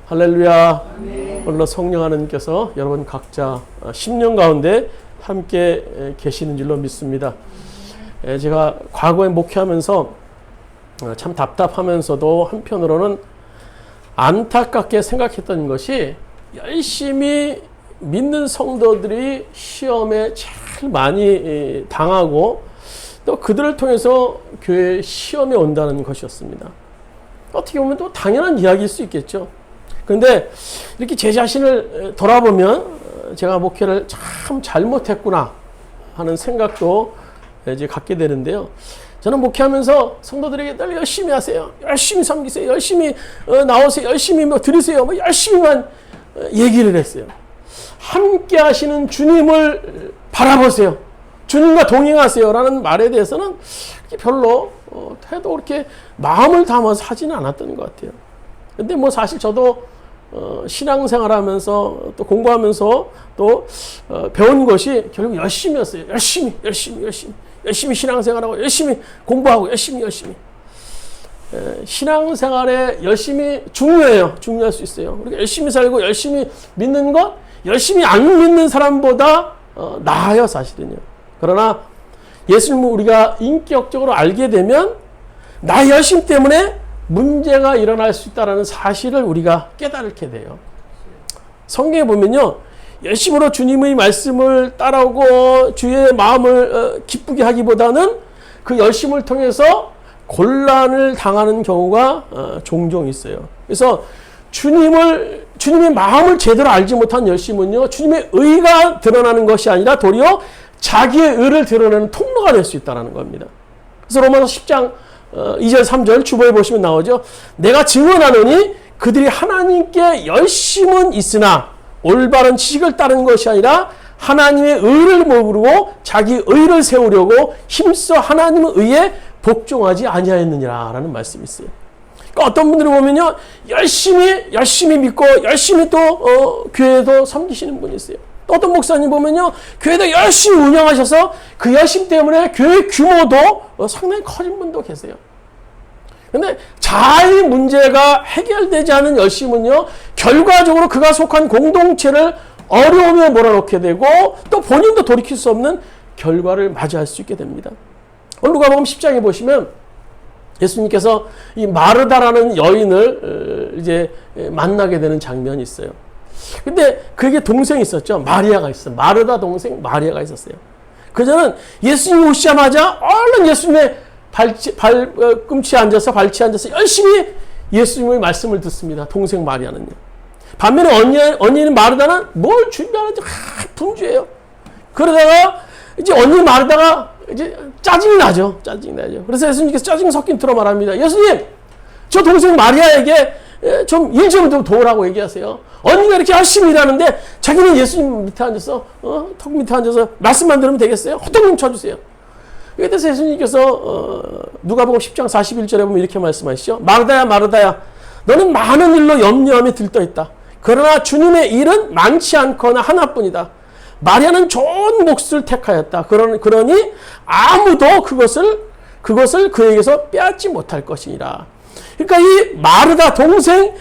할렐루야. 오늘 성령 하나님께서 여러분 각자 심령 가운데 함께 계시는 줄로 믿습니다. 제가 과거에 목회하면서 참 답답하면서도 한편으로는 안타깝게 생각했던 것이 열심히 믿는 성도들이 시험에 제일 많이 당하고 또 그들을 통해서 교회에 시험이 온다는 것이었습니다. 어떻게 보면 또 당연한 이야기일 수 있겠죠. 그런데 이렇게 제 자신을 돌아보면 제가 목회를 참 잘못했구나 하는 생각도 이제 갖게 되는데요. 저는 목회하면서 성도들에게 늘 열심히 하세요. 열심히 섬기세요. 열심히 나오세요. 열심히 드리세요. 열심히만 얘기를 했어요. 함께 하시는 주님을 바라보세요. 주님과 동행하세요. 라는 말에 대해서는 별로 태도 그렇게 마음을 담아서 하지는 않았던 것 같아요. 근데 사실 저도 신앙생활 하면서 또 공부하면서 또 배운 것이 결국 열심히였어요. 열심히 신앙생활하고 열심히 공부하고 열심히 신앙생활에 열심히 중요해요. 중요할 수 있어요. 우리가 열심히 살고 열심히 믿는 것 열심히 안 믿는 사람보다 나아요, 사실은요. 그러나 예수님을 우리가 인격적으로 알게 되면 나의 열심 때문에 문제가 일어날 수 있다는 사실을 우리가 깨닫게 돼요. 성경에 보면요, 열심으로 주님의 말씀을 따라오고 주의 마음을 기쁘게 하기보다는 그 열심을 통해서 곤란을 당하는 경우가 종종 있어요. 그래서 주님의 마음을 제대로 알지 못한 열심은요, 주님의 의가 드러나는 것이 아니라 도리어 자기의 의를 드러내는 통로가 될 수 있다는 겁니다. 그래서 로마서 10장 2절 3절 주보에 보시면 나오죠. 내가 증언하노니 그들이 하나님께 열심은 있으나 올바른 지식을 따르는 것이 아니라 하나님의 의를 모르고 자기 의를 세우려고 힘써 하나님의 의에 복종하지 아니하였느니라 라는 말씀이 있어요. 그러니까 어떤 분들이 보면요, 열심히 믿고 열심히 또 교회에도 섬기시는 분이 있어요. 또 어떤 목사님 보면요, 교회도 열심히 운영하셔서 그 열심 때문에 교회 규모도 상당히 커진 분도 계세요. 근데 잘 문제가 해결되지 않은 열심은요, 결과적으로 그가 속한 공동체를 어려움에 몰아넣게 되고 또 본인도 돌이킬 수 없는 결과를 맞이할 수 있게 됩니다. 오늘 누가복음 10장에 보시면 예수님께서 이 마르다라는 여인을 이제 만나게 되는 장면이 있어요. 근데 그에게 동생이 있었죠. 마리아가 있어요. 마르다 동생 마리아가 있었어요. 그저는 예수님 오시자마자 얼른 예수님의 발꿈치에 앉아서 열심히 예수님의 말씀을 듣습니다. 동생 마리아는요. 반면에 언니는 마르다는 뭘 준비하는지 분주해요. 그러다가 이제 언니 마르다가 이제 짜증이 나죠. 그래서 예수님께서 짜증 섞인 투로 말합니다. 예수님, 저 동생 마리아에게 좀 일 좀 도우라고 얘기하세요. 언니가 이렇게 열심히 일하는데 자기는 예수님 밑에 앉아서 턱 밑에 앉아서 말씀만 들으면 되겠어요? 호통 좀 쳐주세요. 그래서 예수님께서 누가복음 10장 41절에 보면 이렇게 말씀하시죠. 마르다야 너는 많은 일로 염려함이 들떠있다. 그러나 주님의 일은 많지 않거나 하나뿐이다. 마리아는 좋은 몫을 택하였다. 그러니 아무도 그것을 그에게서 빼앗지 못할 것이니라. 그러니까 이 마르다 동생,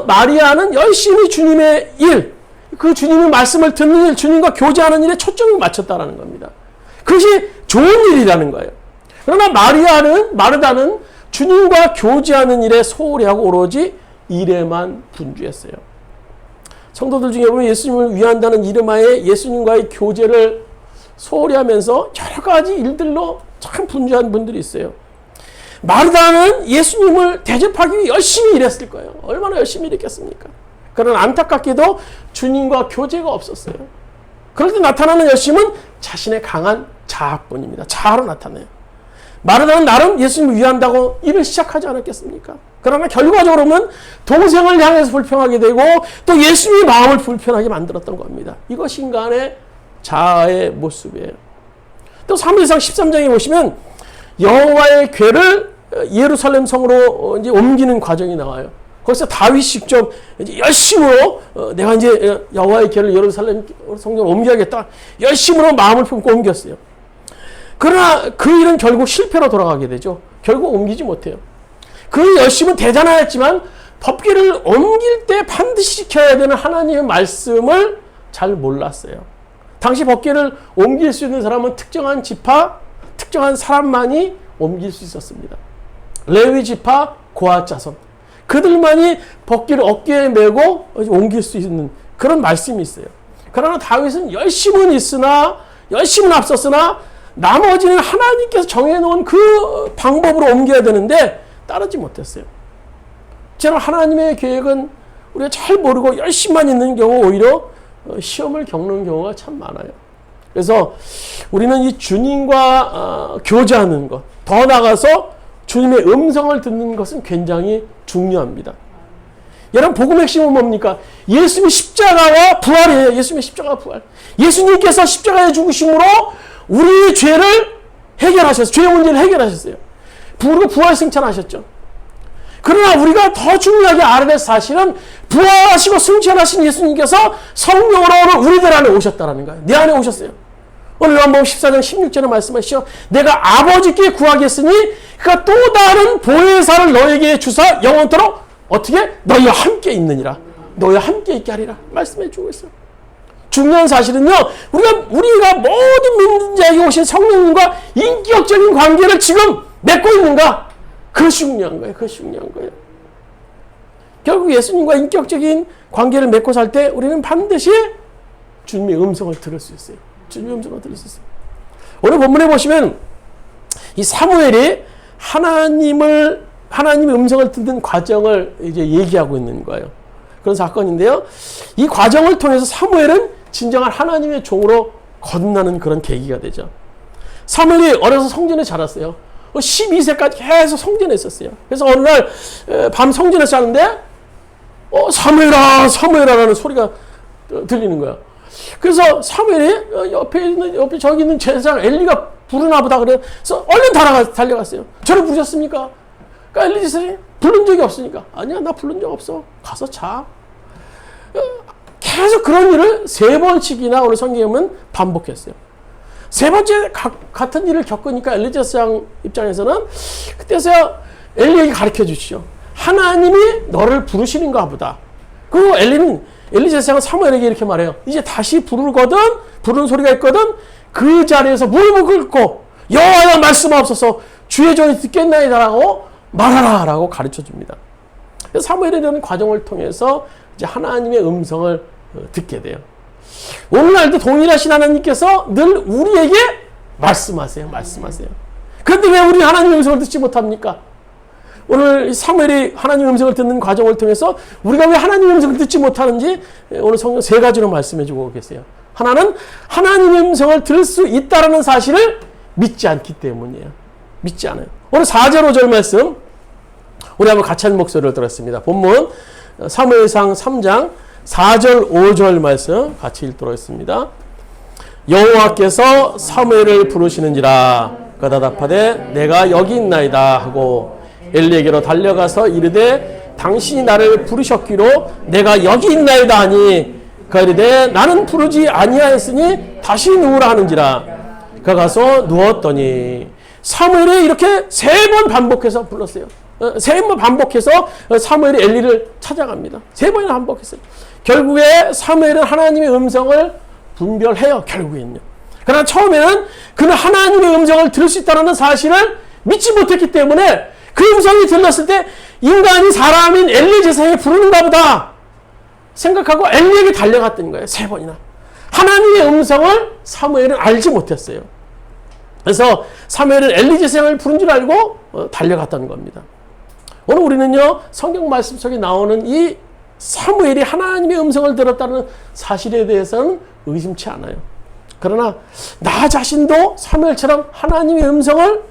마리아는 열심히 주님의 일, 그 주님의 말씀을 듣는 일, 주님과 교제하는 일에 초점을 맞췄다는 겁니다. 그것이 좋은 일이라는 거예요. 그러나 마르다는 주님과 교제하는 일에 소홀히 하고 오로지 일에만 분주했어요. 성도들 중에 보면 예수님을 위한다는 이름하에 예수님과의 교제를 소홀히 하면서 여러 가지 일들로 참 분주한 분들이 있어요. 마르다는 예수님을 대접하기 위해 열심히 일했을 거예요. 얼마나 열심히 일했겠습니까? 그러나 안타깝게도 주님과 교제가 없었어요. 그럴 때 나타나는 열심은 자신의 강한 자아뿐입니다. 자아로 나타나요. 마르다는 나름 예수님을 위한다고 일을 시작하지 않았겠습니까? 그러나 결과적으로는 동생을 향해서 불평하게 되고 또 예수님의 마음을 불편하게 만들었던 겁니다. 이것이 인간의 자아의 모습이에요. 또 사무엘상 13장에 보시면 여호와의 궤를 예루살렘 성으로 이제 옮기는 과정이 나와요. 거기서 다윗이 직접 이제 열심으로 내가 이제 여호와의 궤를 예루살렘 성전으로 옮겨야겠다. 열심으로 마음을 품고 옮겼어요. 그러나 그 일은 결국 실패로 돌아가게 되죠. 결국 옮기지 못해요. 그 열심은 대단하였지만 법궤를 옮길 때 반드시 지켜야 되는 하나님의 말씀을 잘 몰랐어요. 당시 법궤를 옮길 수 있는 사람은 특정한 지파, 특정한 사람만이 옮길 수 있었습니다. 레위 지파, 고핫 자손. 그들만이 법궤를 어깨에 메고 옮길 수 있는 그런 말씀이 있어요. 그러나 다윗은 열심은 있으나, 열심은 앞섰으나 나머지는 하나님께서 정해놓은 그 방법으로 옮겨야 되는데 따르지 못했어요. 저는 하나님의 계획은 우리가 잘 모르고 열심만 있는 경우 오히려 시험을 겪는 경우가 참 많아요. 그래서 우리는 이 주님과 교제하는 것, 더 나아가서 주님의 음성을 듣는 것은 굉장히 중요합니다. 여러분, 복음의 핵심은 뭡니까? 예수님의 십자가와 부활이에요. 예수님의 십자가와 부활. 예수님께서 십자가에 죽으심으로 우리의 죄를 해결하셨어요. 죄의 문제를 해결하셨어요. 그리고 부활 승천하셨죠. 그러나 우리가 더 중요하게 알아야 될 사실은 부활하시고 승천하신 예수님께서 성령으로 우리들 안에 오셨다는 거예요. 내 안에 오셨어요. 오늘 요한복음 14장 16절에 말씀하시죠. 내가 아버지께 구하겠으니 그가 또 다른 보혜사를 너에게 주사 영원토록 어떻게? 너희와 함께 있느니라. 너희와 함께 있게 하리라. 말씀해 주고 있어요. 중요한 사실은요. 우리가 모든 믿는 자에게 오신 성령님과 인격적인 관계를 지금 맺고 있는가? 그것이 중요한 거예요. 그것이 중요한 거예요. 결국 예수님과 인격적인 관계를 맺고 살 때 우리는 반드시 주님의 음성을 들을 수 있어요. 주님의 음성을 들을 수 있어요. 오늘 본문에 보시면 이 사무엘이 하나님의 음성을 듣는 과정을 이제 얘기하고 있는 거예요. 그런 사건인데요. 이 과정을 통해서 사무엘은 진정한 하나님의 종으로 거듭나는 그런 계기가 되죠. 사무엘이 어려서 성전에 자랐어요. 12세까지 계속 성전에 있었어요. 그래서 어느 날 밤 성전에서 자는데 사무엘아 사무엘아라는 소리가 들리는 거야. 그래서 사무엘이 옆에 저기 있는 제사장 엘리가 부르나 보다 그래서 얼른 달려갔어요. 저를 부르셨습니까? 그러니까 엘리 제사장이 부른 적이 없으니까 아니야 나 부른 적 없어. 가서 자. 계속 그런 일을 3번씩이나 오늘 성경에 보면 반복했어요. 3번째 같은 일을 겪으니까 엘리 제사장 입장에서는 그때서야 엘리에게 가르쳐 주시죠. 하나님이 너를 부르시는가 보다. 그리고 엘리 제사장은 사무엘에게 이렇게 말해요. 이제 다시 부르는 소리가 있거든. 그 자리에서 무릎을 꿇고 여호와여 말씀하옵소서 주의 종이 듣겠나이다라고 말하라라고 가르쳐 줍니다. 사무엘이라는 과정을 통해서 이제 하나님의 음성을 듣게 돼요. 오늘날도 동일하신 하나님께서 늘 우리에게 말씀하세요. 그런데 왜 우리 하나님의 음성을 듣지 못합니까? 오늘 사무엘이 하나님의 음성을 듣는 과정을 통해서 우리가 왜 하나님의 음성을 듣지 못하는지 오늘 성경 3가지로 말씀해주고 계세요. 하나는 하나님의 음성을 들을 수 있다는 사실을 믿지 않기 때문이에요. 믿지 않아요. 오늘 4절 5절 말씀 우리 한번 같이 한 목소리를 들었습니다. 본문 사무엘상 3장 4절 5절 말씀 같이 읽도록 하겠습니다. 여호와께서 사무엘을 부르시는지라 그가 대답하되 내가 여기 있나이다 하고 엘리에게로 달려가서 이르되 당신이 나를 부르셨기로 내가 여기 있나이다 하니 그가 이르되 나는 부르지 아니하였으니 다시 누우라 하는지라 그가 가서 누웠더니 사무엘이 이렇게 3번 반복해서 불렀어요. 3번 반복해서 사무엘이 엘리를 찾아갑니다. 3번이나 반복했어요. 결국에 사무엘은 하나님의 음성을 분별해요. 결국에는요. 그러나 처음에는 그는 하나님의 음성을 들을 수 있다는 사실을 믿지 못했기 때문에 그 음성이 들렸을 때 인간이 사람인 엘리 제사장이 부르는가 보다 생각하고 엘리에게 달려갔던 거예요. 3번이나. 하나님의 음성을 사무엘은 알지 못했어요. 그래서 사무엘은 엘리 제사장을 부른 줄 알고 달려갔다는 겁니다. 오늘 우리는요 성경 말씀 속에 나오는 이 사무엘이 하나님의 음성을 들었다는 사실에 대해서는 의심치 않아요. 그러나 나 자신도 사무엘처럼 하나님의 음성을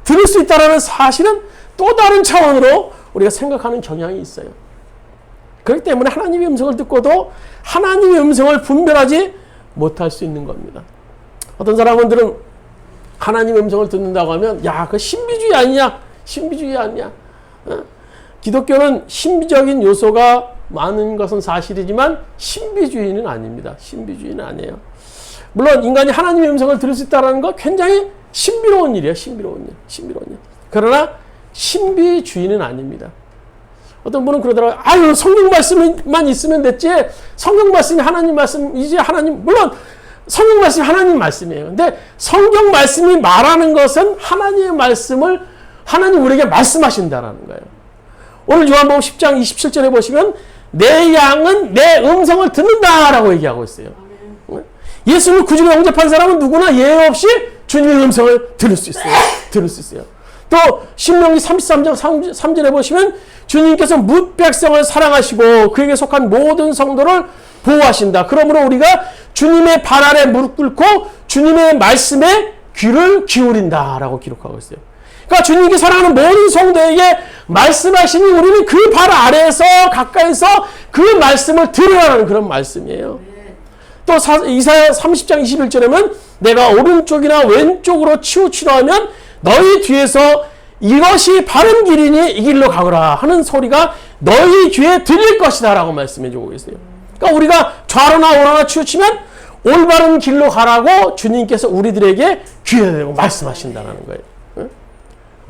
들을 수 있다는 사실은 또 다른 차원으로 우리가 생각하는 경향이 있어요. 그렇기 때문에 하나님의 음성을 듣고도 하나님의 음성을 분별하지 못할 수 있는 겁니다. 어떤 사람들은 하나님의 음성을 듣는다고 하면 야, 그 신비주의 아니냐? 신비주의 아니냐? 기독교는 신비적인 요소가 많은 것은 사실이지만 신비주의는 아닙니다. 신비주의는 아니에요. 물론 인간이 하나님의 음성을 들을 수 있다는 거 굉장히 신비로운 일이에요. 신비로운 일. 그러나 신비주의는 아닙니다. 어떤 분은 그러더라고요. 아유, 성경 말씀만 있으면 됐지. 성경 말씀이 하나님 말씀, 이제 하나님, 물론 성경 말씀이 하나님 말씀이에요. 근데 성경 말씀이 말하는 것은 하나님의 말씀을 하나님 우리에게 말씀하신다라는 거예요. 오늘 요한복음 10장 27절에 보시면 내 양은 내 음성을 듣는다라고 얘기하고 있어요. 예수님을 구주로 영접한 사람은 누구나 예외 없이 주님의 음성을 들을 수 있어요. 들을 수 있어요. 또 신명기 33장 3절에 보시면 주님께서 뭇 백성을 사랑하시고 그에게 속한 모든 성도를 보호하신다. 그러므로 우리가 주님의 발 아래 무릎 꿇고 주님의 말씀에 귀를 기울인다라고 기록하고 있어요. 그러니까 주님께 사랑하는 모든 성도에게 말씀하시니 우리는 그 발 아래에서 가까이서 그 말씀을 들으라는 그런 말씀이에요. 또 이사야 30장 21절에는 내가 오른쪽이나 왼쪽으로 치우치려 하면 너희 뒤에서 이것이 바른 길이니 이 길로 가거라 하는 소리가 너희 귀에 들릴 것이다 라고 말씀해 주고 계세요. 그러니까 우리가 좌로나 우로나 치우치면 올바른 길로 가라고 주님께서 우리들에게 귀에 대고 말씀하신다는 거예요.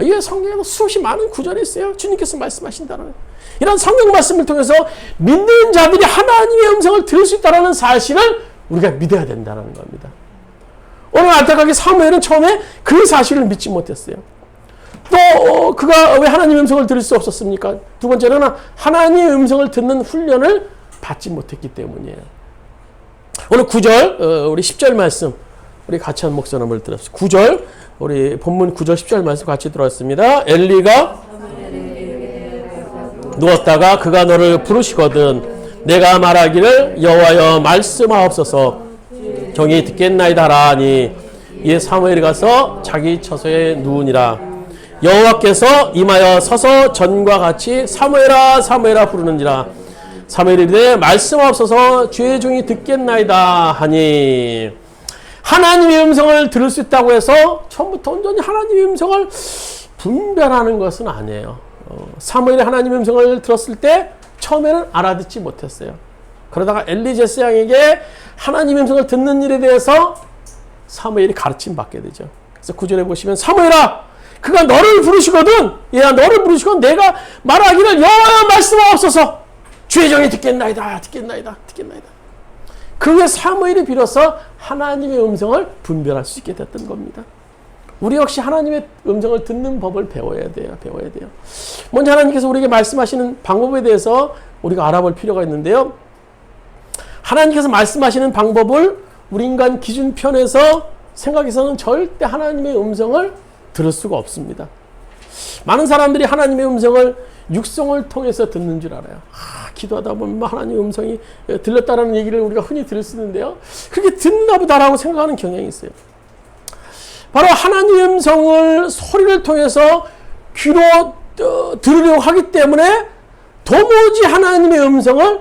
이게 성경에도 수없이 많은 구절이 있어요. 주님께서 말씀하신다는 거예요. 이런 성경 말씀을 통해서 믿는 자들이 하나님의 음성을 들을 수 있다는 사실을 우리가 믿어야 된다는 겁니다. 오늘 안타깝게 사무엘은 처음에 그 사실을 믿지 못했어요. 또 그가 왜 하나님의 음성을 들을 수 없었습니까? 두 번째로는 하나님의 음성을 듣는 훈련을 받지 못했기 때문이에요. 오늘 9절 우리 10절 말씀 우리 같이 한 목소리 한번 들었습니다. 9절 우리 본문 9절 10절 말씀 같이 들었습니다. 엘리가 누웠다가 그가 너를 부르시거든 내가 말하기를 여호와여 말씀하옵소서 종이 듣겠나이다 하라니 이에 사무엘이 가서 자기 처소에 누우니라. 여호와께서 임하여 서서 전과 같이 사무엘아 사무엘아 부르는지라. 사무엘이 이르되 말씀하옵소서 주의 종이 듣겠나이다 하니 하나님의 음성을 들을 수 있다고 해서 처음부터 온전히 하나님의 음성을 분별하는 것은 아니에요. 사무엘이 하나님의 음성을 들었을 때 처음에는 알아듣지 못했어요. 그러다가 엘리 제스 양에게 하나님의 음성을 듣는 일에 대해서 사무엘이 가르침 받게 되죠. 그래서 9절에 보시면 사무엘아 그가 너를 부르시거든 얘야 너를 부르시거든 내가 말하기를 여호와여 말씀하옵소서 주의 종이 듣겠나이다 듣겠나이다 듣겠나이다. 그게 사무엘이 비로소 하나님의 음성을 분별할 수 있게 됐던 겁니다. 우리 역시 하나님의 음성을 듣는 법을 배워야 돼요. 배워야 돼요. 먼저 하나님께서 우리에게 말씀하시는 방법에 대해서 우리가 알아볼 필요가 있는데요. 하나님께서 말씀하시는 방법을 우리 인간 기준편에서 생각해서는 절대 하나님의 음성을 들을 수가 없습니다. 많은 사람들이 하나님의 음성을 육성을 통해서 듣는 줄 알아요. 기도하다 보면 하나님의 음성이 들렸다라는 얘기를 우리가 흔히 들을 수 있는데요. 그렇게 듣나 보다라고 생각하는 경향이 있어요. 바로 하나님의 음성을 소리를 통해서 귀로 들으려고 하기 때문에 도무지 하나님의 음성을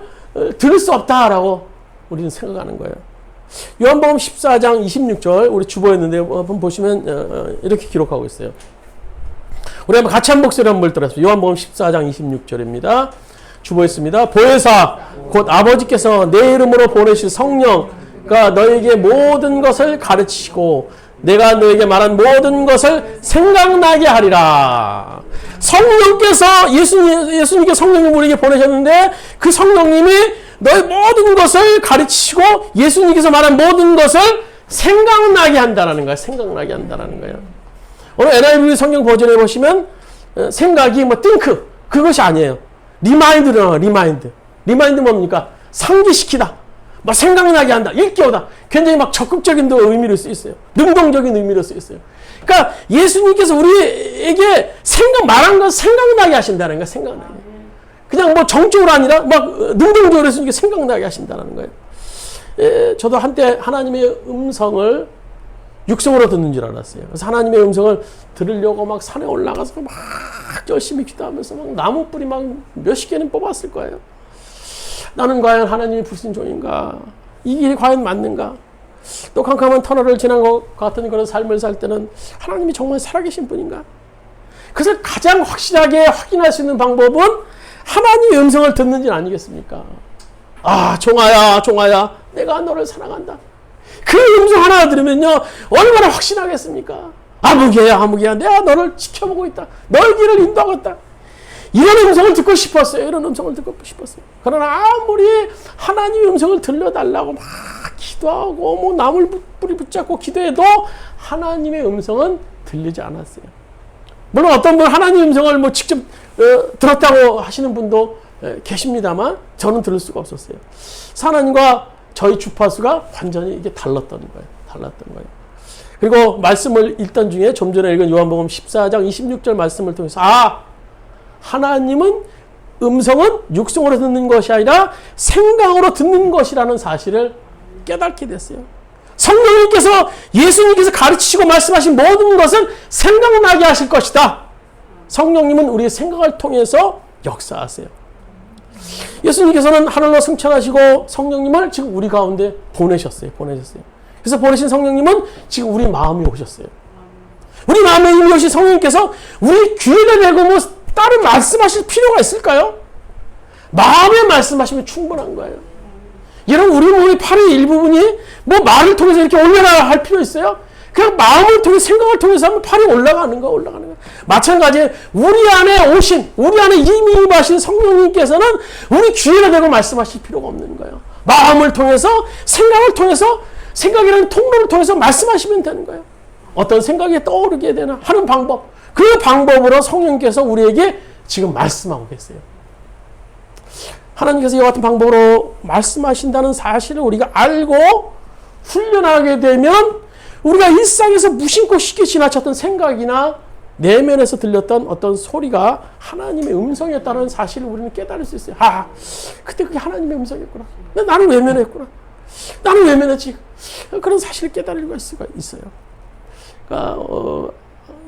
들을 수 없다라고 우리는 생각하는 거예요. 요한복음 14장 26절 우리 주보였는데 한번 보시면 이렇게 기록하고 있어요. 우리 한번 같이 한 목소리 한번 들었습니다. 요한복음 14장 26절입니다. 주보했습니다. 보혜사 곧 아버지께서 내 이름으로 보내실 성령가 너에게 모든 것을 가르치시고 내가 너에게 말한 모든 것을 생각나게 하리라. 성령께서 예수님께 성령을 우리에게 보내셨는데 그 성령님이 너의 모든 것을 가르치시고 예수님께서 말한 모든 것을 생각나게 한다라는 거예요. 생각나게 한다라는 거예요. 오늘 NIV 성경 버전에 보시면 생각이 think 그것이 아니에요. 리마인드 뭡니까? 상기시키다. 막 생각나게 한다. 일깨우다. 굉장히 막 적극적인 의미로 쓰였어요. 능동적인 의미로 쓰였어요. 그러니까 예수님께서 우리에게 말한 것 생각나게 하신다는 거예요. 생각나게. 그냥 뭐 정적으로 아니라 막 능동적으로 예수님께 생각나게 하신다는 거예요. 저도 한때 하나님의 음성을 육성으로 듣는 줄 알았어요. 그래서 하나님의 음성을 들으려고 막 산에 올라가서 막 열심히 기도하면서 막 나무 뿌리 막 몇십 개는 뽑았을 거예요. 나는 과연 하나님이 부르신 종인가? 이 길이 과연 맞는가? 또 캄캄한 터널을 지난 것 같은 그런 삶을 살 때는 하나님이 정말 살아계신 분인가? 그래서 가장 확실하게 확인할 수 있는 방법은 하나님의 음성을 듣는 일 아니겠습니까? 종아야, 내가 너를 사랑한다. 그 음성 하나 들으면요, 얼마나 확신하겠습니까? 아무개야, 내가 너를 지켜보고 있다. 너의 길을 인도하고 있다. 이런 음성을 듣고 싶었어요. 이런 음성을 듣고 싶었어요. 그러나 아무리 하나님의 음성을 들려달라고 막 기도하고 뭐 나물 뿌리 붙잡고 기도해도 하나님의 음성은 들리지 않았어요. 물론 어떤 분 하나님의 음성을 뭐 직접 들었다고 하시는 분도 계십니다만 저는 들을 수가 없었어요. 하나님과 저희 주파수가 완전히 이게 달랐던 거예요. 그리고 말씀을 읽던 중에 좀 전에 읽은 요한복음 14장 26절 말씀을 통해서 하나님은 음성은 육성으로 듣는 것이 아니라 생각으로 듣는 것이라는 사실을 깨닫게 됐어요. 성령님께서 예수님께서 가르치시고 말씀하신 모든 것은 생각나게 하실 것이다. 성령님은 우리의 생각을 통해서 역사하세요. 예수님께서는 하늘로 승천하시고 성령님을 지금 우리 가운데 보내셨어요. 그래서 보내신 성령님은 지금 우리 마음에 오셨어요. 우리 마음에 이미 오신 성령님께서 우리 귀를 내고 뭐 다른 말씀하실 필요가 있을까요? 마음에 말씀하시면 충분한 거예요. 여러분, 우리 몸의 팔의 일부분이 뭐 말을 통해서 이렇게 올라가야 할 필요 있어요? 그냥 마음을 통해 생각을 통해서 하면 팔이 올라가는 거야. 마찬가지로 우리 안에 이미 임하신 성령님께서는 우리 귀에 대고 말씀하실 필요가 없는 거예요. 마음을 통해서 생각을 통해서 생각이라는 통로를 통해서 말씀하시면 되는 거예요. 어떤 생각이 떠오르게 되나 하는 방법, 그 방법으로 성령님께서 우리에게 지금 말씀하고 계세요. 하나님께서 이와 같은 방법으로 말씀하신다는 사실을 우리가 알고 훈련하게 되면 우리가 일상에서 무심코 쉽게 지나쳤던 생각이나 내면에서 들렸던 어떤 소리가 하나님의 음성이었다는 사실을 우리는 깨달을 수 있어요. 그때 그게 하나님의 음성이었구나. 나는 외면했구나. 나는 외면했지. 그런 사실을 깨달을 수가 있어요. 그러니까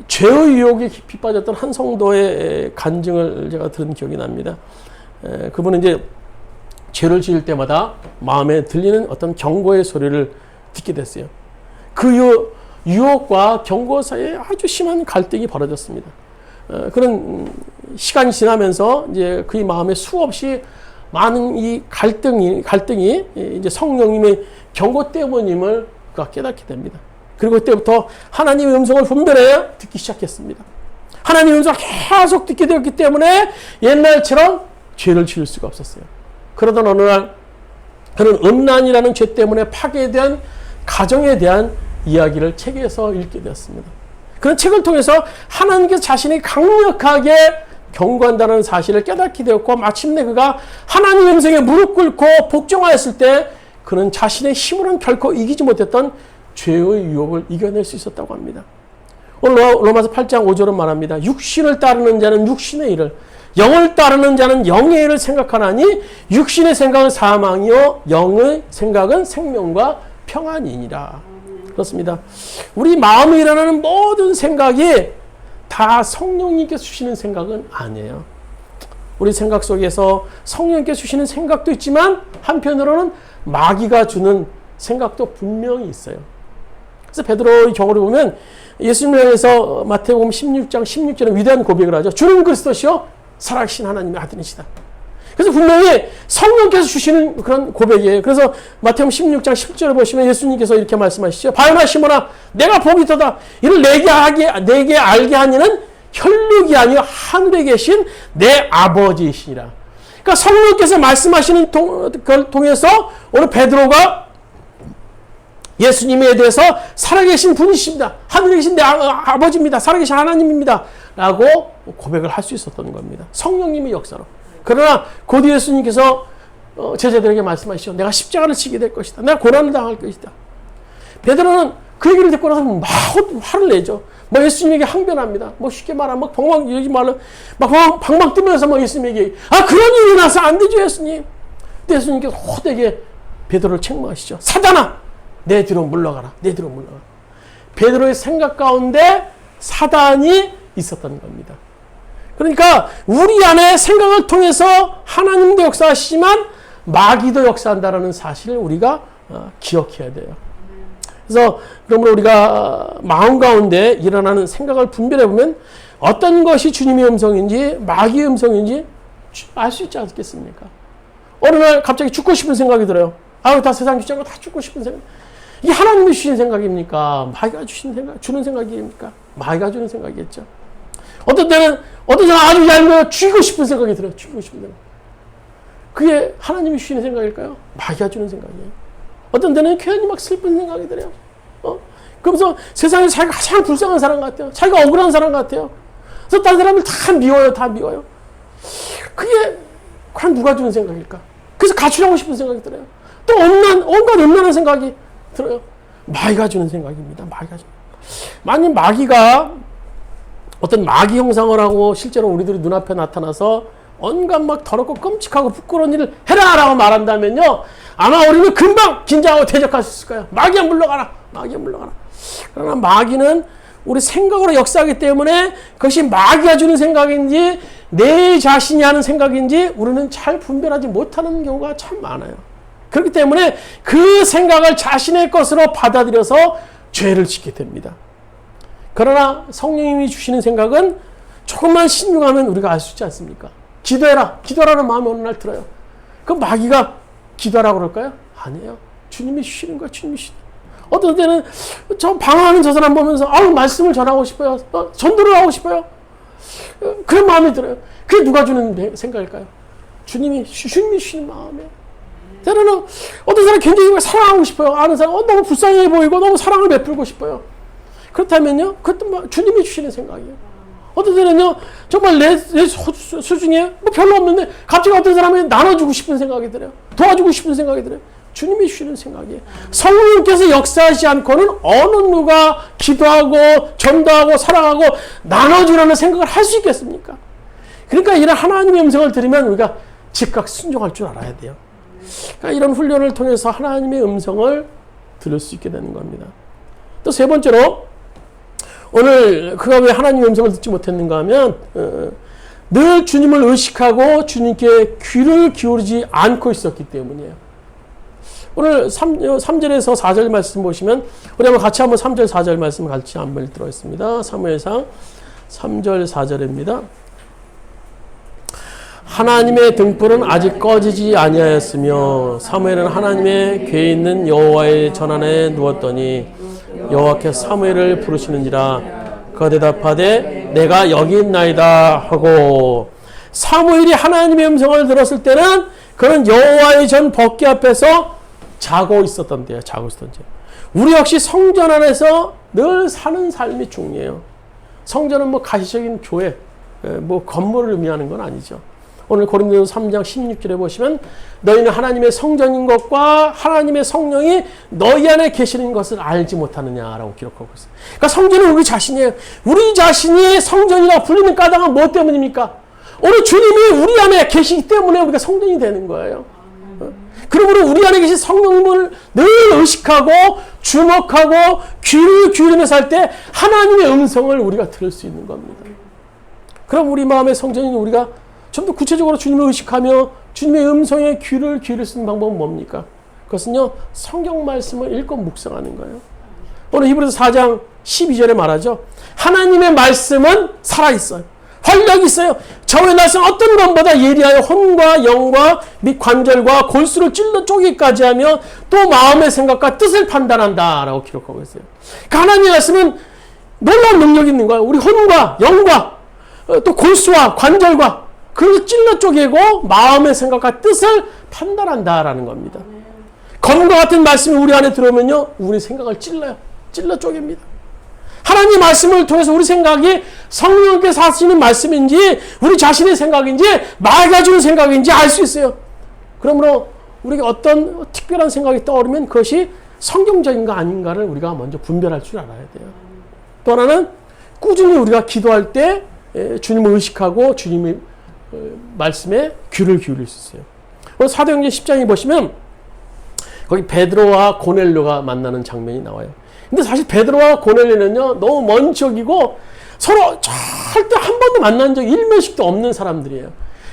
죄의 유혹에 깊이 빠졌던 한 성도의 간증을 제가 들은 기억이 납니다. 그분은 이제 죄를 지을 때마다 마음에 들리는 어떤 경고의 소리를 듣게 됐어요. 그 유혹과 경고 사이에 아주 심한 갈등이 벌어졌습니다. 그런 시간이 지나면서 이제 그의 마음에 수없이 많은 이 갈등이 이제 성령님의 경고 때문임을 그가 깨닫게 됩니다. 그리고 그때부터 하나님의 음성을 분별해 듣기 시작했습니다. 하나님의 음성을 계속 듣게 되었기 때문에 옛날처럼 죄를 지을 수가 없었어요. 그러던 어느 날 그는 음란이라는 죄 때문에 파괴된 가정에 대한 이야기를 책에서 읽게 되었습니다. 그런 책을 통해서 하나님께서 자신이 강력하게 경고한다는 사실을 깨닫게 되었고 마침내 그가 하나님의 음성에 무릎 꿇고 복종하였을 때 그는 자신의 힘으로는 결코 이기지 못했던 죄의 유혹을 이겨낼 수 있었다고 합니다. 오늘 로마서 8장 5절은 말합니다. 육신을 따르는 자는 육신의 일을, 영을 따르는 자는 영의 일을 생각하나니 육신의 생각은 사망이요 영의 생각은 생명과 평안이니라. 그렇습니다. 우리 마음에 일어나는 모든 생각이 다 성령님께서 주시는 생각은 아니에요. 우리 생각 속에서 성령님께서 주시는 생각도 있지만 한편으로는 마귀가 주는 생각도 분명히 있어요. 그래서 베드로의 경우를 보면 예수님을 향해서 마태복음 16장 16절에 위대한 고백을 하죠. 주는 그리스도시요 살아계신 하나님의 아들이시다. 그래서 분명히 성령께서 주시는 그런 고백이에요. 그래서 마태복음 16장 10절을 보시면 예수님께서 이렇게 말씀하시죠. 바요나 시몬아 내가 복이 있도다. 이를 내게 알게 하니는 혈육이 아니요 하늘에 계신 내 아버지이시니라. 그러니까 성령께서 말씀하시는 걸 통해서 오늘 베드로가 예수님에 대해서 살아계신 분이십니다. 하늘에 계신 내 아버지입니다. 살아계신 하나님입니다. 라고 고백을 할 수 있었던 겁니다. 성령님의 역사로. 그러나 곧 예수님께서 제자들에게 말씀하시죠. 내가 십자가를 지게 될 것이다. 내가 고난을 당할 것이다. 베드로는 그 얘기를 듣고 나서 막 화를 내죠. 뭐 예수님에게 항변합니다. 뭐 쉽게 말하면 막 방방 뜨면서 막 예수님에게 그런 일이 나서 안 되죠 예수님. 근데 예수님께서 호되게 베드로를 책망하시죠. 사단아 내 뒤로 물러가라. 내 뒤로 물러가라. 베드로의 생각 가운데 사단이 있었던 겁니다. 그러니까 우리 안에 생각을 통해서 하나님도 역사하시지만 마귀도 역사한다는 사실을 우리가 기억해야 돼요. 그래서 그러므로 우리가 마음 가운데 일어나는 생각을 분별해 보면 어떤 것이 주님의 음성인지 마귀의 음성인지 알 수 있지 않겠습니까? 어느 날 갑자기 죽고 싶은 생각이 들어요. 다 세상 귀찮고 다 죽고 싶은 생각. 이게 하나님이 주신 생각입니까? 마귀가 주는 생각입니까? 마귀가 주는 생각이겠죠. 어떤 때는 어떤 사람 아주 얄미워 죽이고 싶은 생각이 들어요. 죽이고 싶은 생각. 그게 하나님이 주시는 생각일까요? 마귀가 주는 생각이에요. 어떤 때는 괜히 막 슬픈 생각이 들어요. 그러면서 세상에 자기가 가장 불쌍한 사람 같아요. 자기가 억울한 사람 같아요. 그래서 다른 사람을 다 미워요. 다 미워요. 그게 과연 누가 주는 생각일까? 그래서 가출하고 싶은 생각이 들어요. 또 온갖 음란한 생각이 들어요. 마귀가 주는 생각입니다. 마귀가 주는. 만약 마귀가 어떤 마귀 형상을 하고 실제로 우리들이 눈앞에 나타나서 온갖 막 더럽고 끔찍하고 부끄러운 일을 해라! 라고 말한다면요. 아마 우리는 금방 긴장하고 대적할 수 있을 거예요. 마귀야 물러가라! 마귀야 물러가라! 그러나 마귀는 우리 생각으로 역사하기 때문에 그것이 마귀가 주는 생각인지 내 자신이 하는 생각인지 우리는 잘 분별하지 못하는 경우가 참 많아요. 그렇기 때문에 그 생각을 자신의 것으로 받아들여서 죄를 짓게 됩니다. 그러나 성령님이 주시는 생각은 조금만 신중하면 우리가 알 수 있지 않습니까? 기도해라. 기도하라는 마음이 어느 날 들어요. 그럼 마귀가 기도하라고 그럴까요? 아니에요. 주님이 주시는 거야. 주님이 주시는 거야. 어떤 때는 저 방황하는 저 사람 보면서 말씀을 전하고 싶어요. 전도를 하고 싶어요. 그런 마음이 들어요. 그게 누가 주는 생각일까요? 주님이 주시는 마음이에요. 때로는 어떤 사람 굉장히 사랑하고 싶어요. 아는 사람 너무 불쌍해 보이고 너무 사랑을 베풀고 싶어요. 그렇다면요, 그것도 주님이 주시는 생각이에요. 어떤 때는요, 정말 내 수중에 뭐 별로 없는데 갑자기 어떤 사람이 나눠주고 싶은 생각이 들어요. 도와주고 싶은 생각이 들어요. 주님이 주시는 생각이에요. 성령님께서 역사하지 않고는 어느 누가 기도하고 전도하고 사랑하고 나눠주라는 생각을 할 수 있겠습니까? 그러니까 이런 하나님의 음성을 들으면 우리가 즉각 순종할 줄 알아야 돼요. 그러니까 이런 훈련을 통해서 하나님의 음성을 들을 수 있게 되는 겁니다. 또 세 번째로 오늘 그가 왜 하나님의 음성을 듣지 못했는가 하면 늘 주님을 의식하고 주님께 귀를 기울이지 않고 있었기 때문이에요. 오늘 3절에서 4절 말씀 보시면 우리 한번 같이 한번 3절 4절 말씀 같이 한번 읽도록 하겠습니다. 사무엘상 3절 4절입니다. 하나님의 등불은 아직 꺼지지 아니하였으며 사무엘은 하나님의 궤에 있는 여호와의 전안에 누웠더니 여호와께서 사무엘을 부르시는지라 그가 대답하되 내가 여기 있나이다 하고 사무엘이 하나님의 음성을 들었을 때는 그는 여호와의 전 법궤 앞에서 자고 있었던 데요. 자고 있었던 데. 우리 역시 성전 안에서 늘 사는 삶이 중요해요. 성전은 뭐 가시적인 교회, 뭐 건물을 의미하는 건 아니죠. 오늘 고린도서 3장 16절에 보시면 너희는 하나님의 성전인 것과 하나님의 성령이 너희 안에 계시는 것을 알지 못하느냐라고 기록하고 있어요. 그러니까 성전은 우리 자신이에요. 우리 자신이 성전이라고 불리는 까닭은 무엇 때문입니까? 오늘 주님이 우리 안에 계시기 때문에 우리가 성전이 되는 거예요. 그러므로 우리 안에 계신 성령님을 늘 의식하고 주목하고 귀를 기울이면서 할 때 하나님의 음성을 우리가 들을 수 있는 겁니다. 그럼 우리 마음의 성전인 우리가 좀 더 구체적으로 주님을 의식하며 주님의 음성에 귀를 기울일 수 있는 방법은 뭡니까? 그것은요, 성경 말씀을 읽고 묵상하는 거예요. 오늘 히브리서 4장 12절에 말하죠. 하나님의 말씀은 살아있어요. 활력이 있어요. 저의 말씀 어떤 것보다 예리하여 혼과 영과 및 관절과 골수를 찔러 쪼개기까지 하며 또 마음의 생각과 뜻을 판단한다 라고 기록하고 있어요. 그러니까 하나님의 말씀은 놀라운 능력이 있는 거예요. 우리 혼과 영과 또 골수와 관절과 그걸 찔러 쪼개고 마음의 생각과 뜻을 판단한다라는 겁니다. 검과 같은 말씀이 우리 안에 들어오면요, 우리 생각을 찔러요. 찔러 쪼갭니다. 하나님의 말씀을 통해서 우리 생각이 성령께서 하시는 말씀인지 우리 자신의 생각인지 마귀가 주는 생각인지 알 수 있어요. 그러므로 우리가 어떤 특별한 생각이 떠오르면 그것이 성경적인가 아닌가를 우리가 먼저 분별할 줄 알아야 돼요. 또 하나는 꾸준히 우리가 기도할 때 주님을 의식하고 주님의 말씀에 귀를 기울일 수 있어요. 오늘 사도행전 10장에 보시면 거기 베드로와 고넬료가 만나는 장면이 나와요. 근데 사실 베드로와 고넬료는요, 너무 먼 지역이고 서로 절대 한 번도 만난 적이 일면식도 없는 사람들이에요.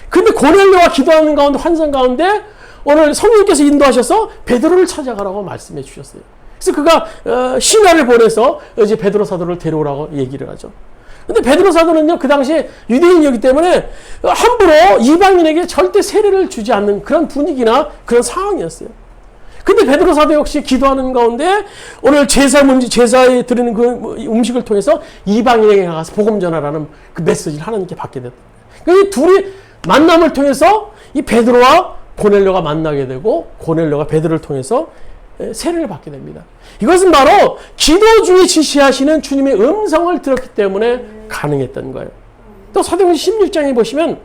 근데 고넬료가 기도하는 가운데 환상 가운데 오늘 성령께서 인도하셔서 베드로를 찾아가라고 말씀해 주셨어요. 그래서 그가 신하를 보내서 이제 베드로 사도를 데려오라고 얘기를 하죠. 근데 베드로 사도는요, 그 당시에 유대인이었기 때문에 함부로 이방인에게 절대 세례를 주지 않는 그런 분위기나 그런 상황이었어요. 근데 베드로 사도 역시 기도하는 가운데 오늘 제사에 드리는 그 음식을 통해서 이방인에게 나가서 복음 전하라는 그 메시지를 하나님께 받게 됐다. 그 둘이 만남을 통해서 이 베드로와 고넬료가 만나게 되고 고넬료가 베드로를 통해서 세례를 받게 됩니다. 이것은 바로 기도 중에 지시하시는 주님의 음성을 들었기 때문에 가능했던 거예요. 또 사도행전 16장에 보시면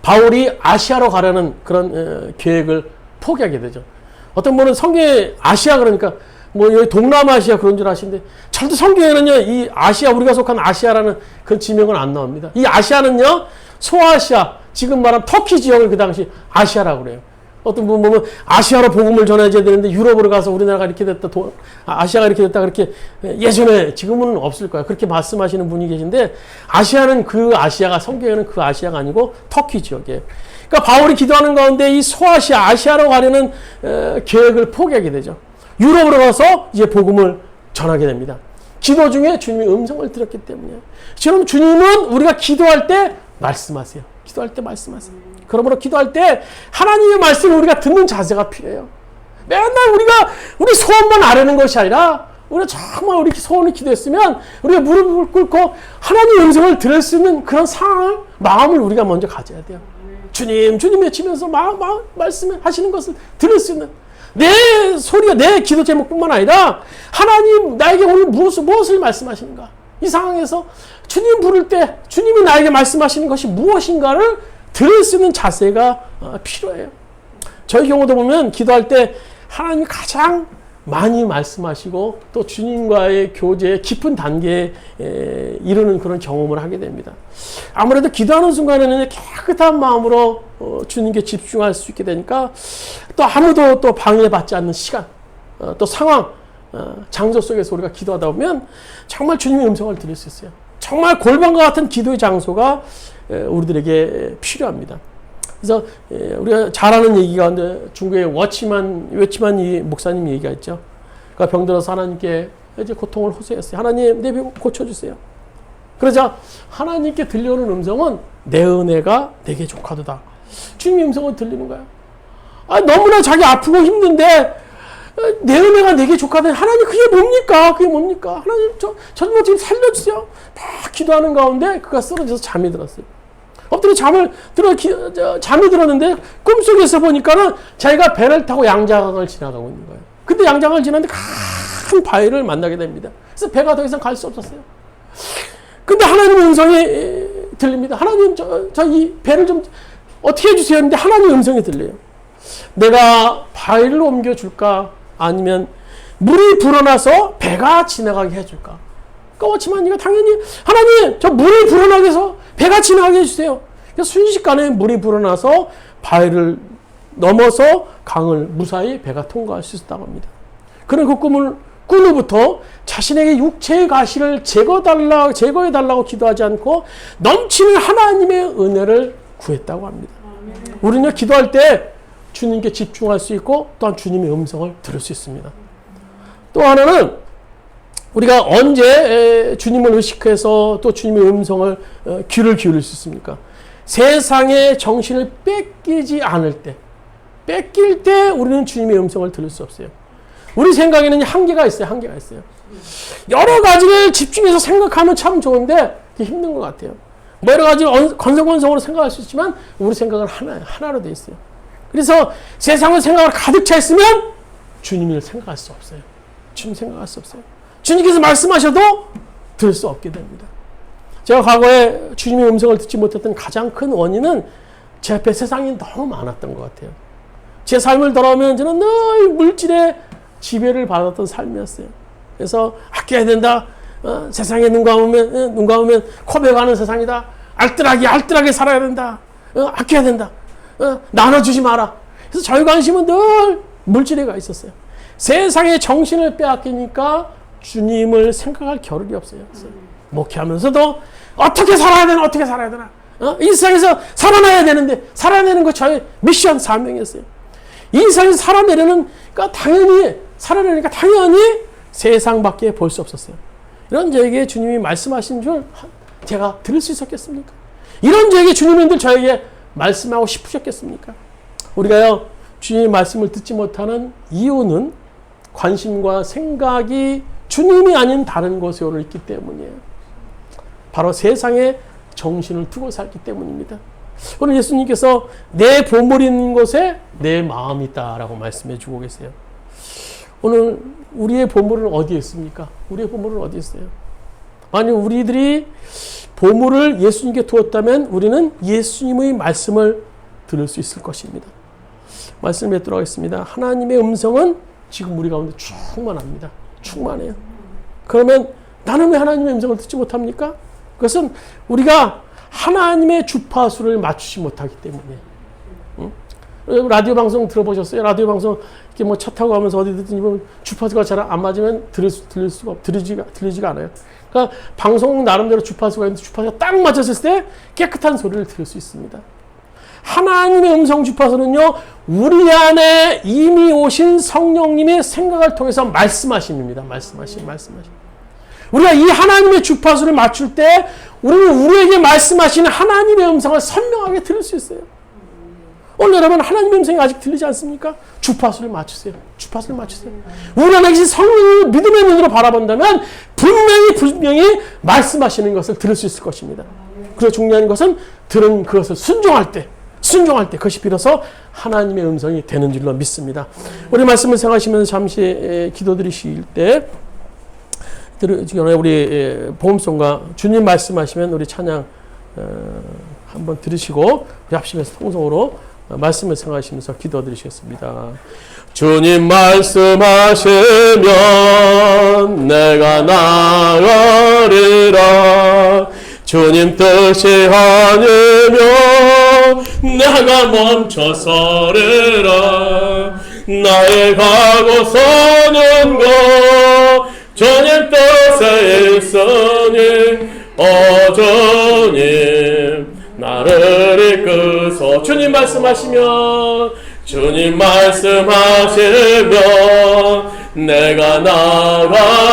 바울이 아시아로 가려는 그런 계획을 포기하게 되죠. 어떤 분은 성경에 아시아 그러니까 뭐 여기 동남아시아 그런 줄 아시는데 절대 성경에는요 이 아시아 우리가 속한 아시아라는 그 지명은 안 나옵니다. 이 아시아는요 소아시아 지금 말하면 터키 지역을 그 당시 아시아라고 그래요. 어떤 분 보면 아시아로 복음을 전해야 되는데 유럽으로 가서 우리나라가 이렇게 됐다, 아시아가 이렇게 됐다 그렇게 예전에 지금은 없을 거야. 그렇게 말씀하시는 분이 계신데 아시아는 그 아시아가 성경에는 그 아시아가 아니고 터키 지역이에요. 그러니까 바울이 기도하는 가운데 이 소아시아, 아시아로 가려는 계획을 포기하게 되죠. 유럽으로 가서 이제 복음을 전하게 됩니다. 기도 중에 주님의 음성을 들었기 때문이에요. 지금 주님은 우리가 기도할 때 말씀하세요. 기도할 때 말씀하세요. 그러므로 기도할 때 하나님의 말씀을 우리가 듣는 자세가 필요해요. 맨날 우리 소원만 아뢰는 것이 아니라 우리가 정말 우리 소원을 기도했으면 우리가 무릎을 꿇고 하나님의 음성을 들을 수 있는 그런 상황을 마음을 우리가 먼저 가져야 돼요. 주님 외치면서 말씀하시는 것을 들을 수 있는 내 소리가 내 기도 제목뿐만 아니라 하나님 나에게 오늘 무엇을 말씀하시는가 이 상황에서 주님 부를 때 주님이 나에게 말씀하시는 것이 무엇인가를 들을 수 있는 자세가 필요해요. 저희 경우도 보면 기도할 때 하나님이 가장 많이 말씀하시고 또 주님과의 교제의 깊은 단계에 이르는 그런 경험을 하게 됩니다. 아무래도 기도하는 순간에는 깨끗한 마음으로 주님께 집중할 수 있게 되니까 또 아무도 또 방해받지 않는 시간 또 상황 장소 속에서 우리가 기도하다 보면 정말 주님의 음성을 들을 수 있어요. 정말 골방과 같은 기도의 장소가 우리들에게 필요합니다. 그래서 우리가 잘 아는 얘기가 중국의 웨치만 이 목사님 얘기가 있죠. 그러니까 병들어서 하나님께 이제 고통을 호소했어요. 하나님 내 병 고쳐주세요. 그러자 하나님께 들려오는 음성은 내 은혜가 내게 족하도다. 주님의 음성을 들리는 거야. 너무나 자기 아프고 힘든데 내 은혜가 내게 족하다니 하나님 그게 뭡니까? 하나님 저 지금 살려주세요. 막 기도하는 가운데 그가 쓰러져서 잠이 들었어요. 엎드려 잠이 들었는데 꿈속에서 보니까는 자기가 배를 타고 양자강을 지나가고 있는 거예요. 근데 양자강을 지나는데 큰 바위를 만나게 됩니다. 그래서 배가 더 이상 갈 수 없었어요. 근데 하나님의 음성이 들립니다. 하나님 저 이 배를 좀 어떻게 해주세요 했는데 하나님의 음성이 들려요. 내가 바위를 옮겨줄까 아니면 물이 불어나서 배가 지나가게 해줄까? 그렇지만 이거 당연히 하나님 저 물이 불어나게 해서 배가 지나가게 해주세요. 순식간에 물이 불어나서 바위를 넘어서 강을 무사히 배가 통과할 수 있었다고 합니다. 그는 그 꿈을 꾼 후부터 자신에게 육체의 가시를 제거해달라고 기도하지 않고 넘치는 하나님의 은혜를 구했다고 합니다. 우리는 기도할 때 주님께 집중할 수 있고 또한 주님의 음성을 들을 수 있습니다. 또 하나는 우리가 언제 주님을 의식해서 또 주님의 음성을 귀를 기울일 수 있습니까? 세상의 정신을 뺏기지 않을 때, 뺏길 때 우리는 주님의 음성을 들을 수 없어요. 우리 생각에는 한계가 있어요. 여러 가지를 집중해서 생각하면 참 좋은데 그게 힘든 것 같아요. 뭐 여러 가지 건성건성으로 생각할 수 있지만 우리 생각은 하나로 돼 있어요. 그래서 세상의 생각을 가득 차 있으면 주님을 생각할 수 없어요. 주님 생각할 수 없어요. 주님께서 말씀하셔도 들을 수 없게 됩니다. 제가 과거에 주님의 음성을 듣지 못했던 가장 큰 원인은 제 앞에 세상이 너무 많았던 것 같아요. 제 삶을 돌아보면 저는 늘 물질의 지배를 받았던 삶이었어요. 그래서 아껴야 된다. 세상에 눈 감으면 코베가는 세상이다. 알뜰하게 살아야 된다. 아껴야 된다. 나눠주지 마라. 그래서 저희 관심은 늘 물질에 가 있었어요. 세상의 정신을 빼앗기니까 주님을 생각할 겨를이 없어요. 목회하면서도 어떻게 살아야 되나. 이 세상에서 살아나야 되는데 살아내는 거 저의 미션 사명이었어요. 이 세상에서 살아내려니까 당연히 세상밖에 볼 수 없었어요. 이런 저에게 주님이 말씀하신 줄 제가 들을 수 있었겠습니까? 이런 저에게 주님인들 저에게 말씀하고 싶으셨겠습니까? 우리가요 주님의 말씀을 듣지 못하는 이유는 관심과 생각이 주님이 아닌 다른 곳에 오늘 있기 때문이에요. 바로 세상에 정신을 두고 살기 때문입니다. 오늘 예수님께서 내 보물이 있는 곳에 내 마음이 있다라고 말씀해 주고 계세요. 오늘 우리의 보물은 어디에 있습니까? 우리의 보물은 어디에 있어요? 만약 우리들이 보물을 예수님께 두었다면 우리는 예수님의 말씀을 들을 수 있을 것입니다. 말씀을 맺도록 하겠습니다. 하나님의 음성은 지금 우리 가운데 충만합니다. 충만해요. 그러면 나는 왜 하나님의 음성을 듣지 못합니까? 그것은 우리가 하나님의 주파수를 맞추지 못하기 때문이에요. 응? 라디오 방송 들어보셨어요? 라디오 방송 이렇게 뭐 차 타고 가면서 어디 듣든지 보면 주파수가 잘 안 맞으면 들리지가 않아요. 그러니까 방송 나름대로 주파수가 있는데 주파수가 딱 맞았을 때 깨끗한 소리를 들을 수 있습니다. 하나님의 음성 주파수는요, 우리 안에 이미 오신 성령님의 생각을 통해서 말씀하심입니다. 말씀하심. 우리가 이 하나님의 주파수를 맞출 때 우리는 우리에게 말씀하시는 하나님의 음성을 선명하게 들을 수 있어요. 오늘 여러분 하나님의 음성이 아직 들리지 않습니까? 주파수를 맞추세요. 우리 안에 계신 성령을 믿음의 눈으로 바라본다면 분명히 말씀하시는 것을 들을 수 있을 것입니다. 그리고 중요한 것은 들은 그것을 순종할 때 그것이 비로소 하나님의 음성이 되는 줄로 믿습니다. 우리 말씀을 생각하시면서 잠시 기도드리실 때 우리 복음송과 주님 말씀하시면 우리 찬양 한번 들으시고 우리 합심해서 통성으로 말씀을 생각하시면서 기도드리시겠습니다. 주님 말씀하시면 내가 나가리라. 주님 뜻이 아니면 내가 멈춰서리라. 나의 가고 서는 것 주님 뜻에 있으니 주님 나를 이끄소. 주님 말씀하시면 내가 나가리라.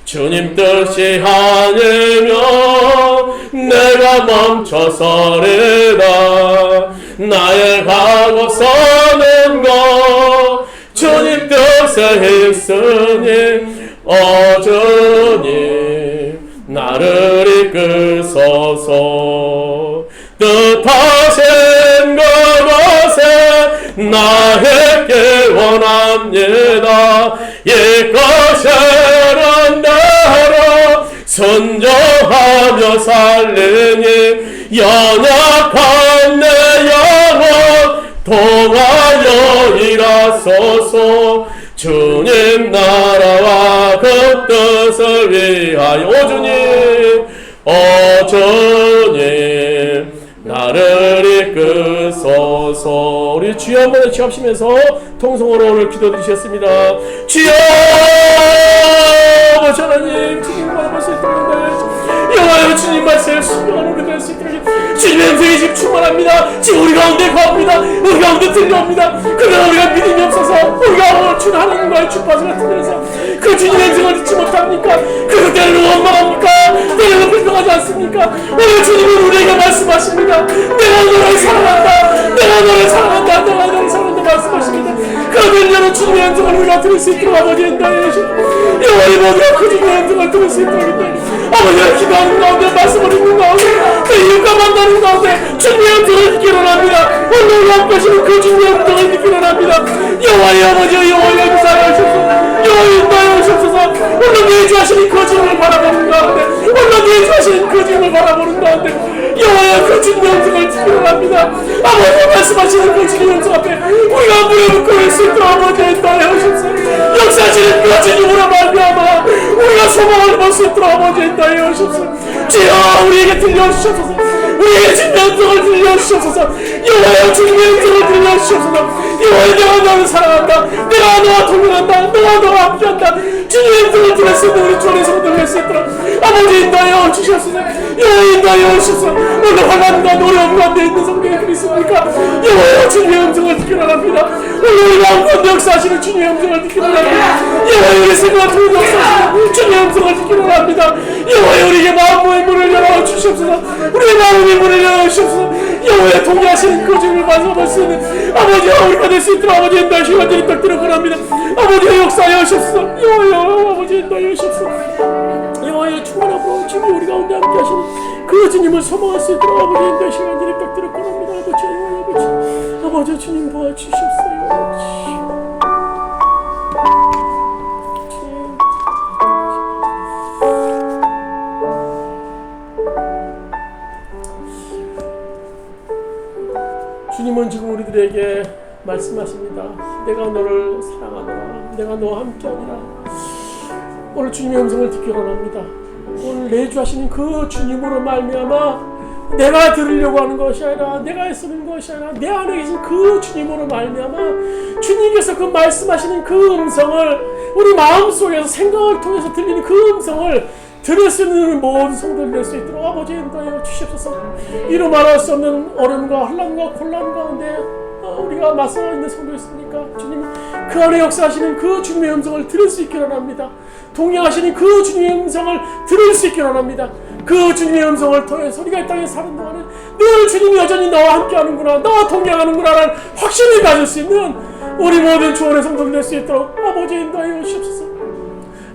주님 뜻이 아니면 내가 멈춰서리라. 나의 가고 서는 것 주님 뜻에 있으니 주님 나를 이끄소서. 뜻하신 그곳에 나에게 원합니다. 이끄시는 대로 순종하며 살리니 연약한 내 영혼 통하여 일하소서. 주님 나라와 그 뜻을 위하여 주님 나를 이끄소서. 우리 주여 한번 취합시면서 통성으로 오늘 기도드리셨습니다. 주여 아버지 하나님, 주님 바라볼 수 있도록 여호와여 주님 말씀을 순종하는 우리 될 수 있도록 주님의 음성이 지금 충만합니다. 지금 우리 가운데 거합니다. 우리 가운데 들려옵니다. 그러나 우리가 믿음이 없어서 우리가 오늘 주 하나님과의 주파수가 들려서 그 주님의 음성을 듣지 못합니까? 그 때로는 원망합니까? 때로는 불평하지 않습니까? 오늘 주님은 우리에게 말씀하십니다. 내가 너를 사랑한다. 내가 너를 사랑한다 말씀하십니다. 그러면 여러분 주님의 음성을 우리가 들을 수 있도록 아버지 인도해 주시고 영원히 모두가 그 주님의 음성을 들을 수 있도록 아버지가 기도하는 가운데 말씀을 읽는 가운데 그 이웃과 만나는 가운데 주님의 음성을 듣기로 합니다. 오늘 우리 앞에 계시는 그 주님의 음성을 듣기로 합니다. 여호와의 아버지 여호와의 역사에 오셔서 여호와의 인도에 오셔서 오늘 예주하시는 그 주님을 바라보는 가운데 오늘 예주하시는 그 주님을 바라보는 가운데 여호와의 그 주님의 음성을 듣기로 합니다. 아버지 말씀하시는 그 주님의 음성 앞에 우리가 무릎을 꿇을 수 있도록 아버지 인도에 오셔서 역사하시는 그 주님으로 말미암아 우리가 소망을 볼 수 있도록 아버지 인도에 오셔서 주여 우리에게 들려주셔서 우리에게 주님의 음성을 들려주셔서 여호와의 주님의 음성을 들려주셔서 여호와의 내가 너를 사랑한다. 내가 너와 동행한다. 내가 너와 함께한다. 주님의 음성을 들을 수 있는 우리 주의 성도를 할 수 있도록 아버지 인도하여 주셨으니 여호와의 인도하여 주셔서 오늘 환난과 어려움 가운데 있는 성도가 그리스도니까 여호와의 주님의 음성을 듣기로 합니다. 오늘 우리 가운데 역사하시는 주님의 음성을 듣기로 합니다. 여호와의 우리 생각을 통해 역사하시는 주님의 음성을 듣기로 합니다. 여호와의 우리에게 마음의 문을 열어 주시옵소서. 우리의 마음의 문을 열어 주시옵소서. 여호와의 통일하시는 그 주님을 만나볼 수 있는 아버지와 우리가 될 수 있도록 아버지 인도하시고 완전히 떡들어 권합니다. 아버지의 역사하여 하옵소서. 여호와여 아버지 인도하여 하옵소서. 여호와의 충만함으로 주님 우리 가운데 함께 하시는 그 주님을 소망할 수 있도록 아버지 인도하시고 완전히 떡들어 권합니다. 아버지 주님 도와주시옵소서. 아버지. 주님은 지금 우리들에게 말씀하십니다. 내가 너를 사랑하노라. 내가 너와 함께하리라. 오늘 주님의 음성을 듣기 원합니다. 오늘 내주하시는 그 주님으로 말미암아 내가 들으려고 하는 것이 아니라 내가 애쓰는 것이 아니라 내 안에 계신 그 주님으로 말미암아 주님께서 그 말씀하시는 그 음성을 우리 마음속에서 생각을 통해서 들리는 그 음성을 들을 수 있는 모든 성도를 낼 수 있도록 아버지 인도하여 주시옵소서. 이루 말할 수 없는 어려움과 혼란과 곤란 가운데 우리가 맞서 있는 성도 있습니까? 주님 그 안에 역사하시는 그 주님의 음성을 들을 수 있기를 원합니다. 동행하시는 그 주님의 음성을 들을 수 있기를 원합니다. 그 주님의 음성을 통해서 우리가 이 땅에 사는 동안에 늘 주님이 여전히 나와 함께하는구나, 나와 동행하는구나 라는 확신을 가질 수 있는 우리 모든 주원의 성도를 낼 수 있도록 아버지 인도하여 주시옵소서.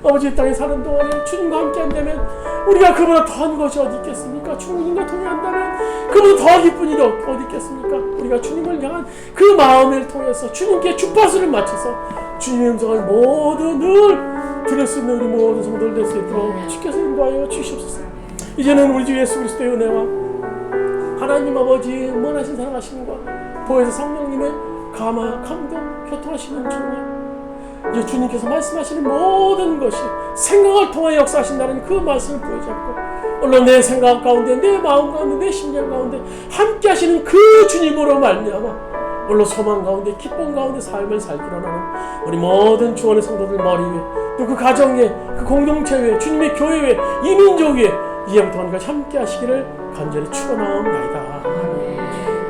아버지 이 땅에 사는 동안에 주님과 함께 한다면 우리가 그보다 더한 것이 어디 있겠습니까? 주님과 동행한다면 그보다 더 기쁜 일이 어디 있겠습니까? 우리가 주님을 향한 그 마음을 통해서 주님께 주파수를 맞춰서 주님의 음성을 모두 늘 들을 수 있는 우리 모든 성도를 될 수 있도록 주께서 인도하여 주시옵소서. 이제는 우리 주 예수 그리스도의 은혜와 하나님 아버지의 무한하신 사랑하심과 보혜사 성령님의 감동, 교통하시는 주님, 이제 주님께서 말씀하시는 모든 것이 생각을 통해 역사하신다는 그 말씀을 보여잡고 물론 내 생각 가운데, 내 마음 가운데, 내 심령 가운데 함께 하시는 그 주님으로 말미암아 물론 소망 가운데, 기쁨 가운데 삶을 살기로 하는 우리 모든 주원의 성도들 머리 위에 또 그 가정 위에, 그 공동체 위에, 주님의 교회 위에, 이 민족 위에 이제부터 오늘까지 함께 하시기를 간절히 축원하옵나이다.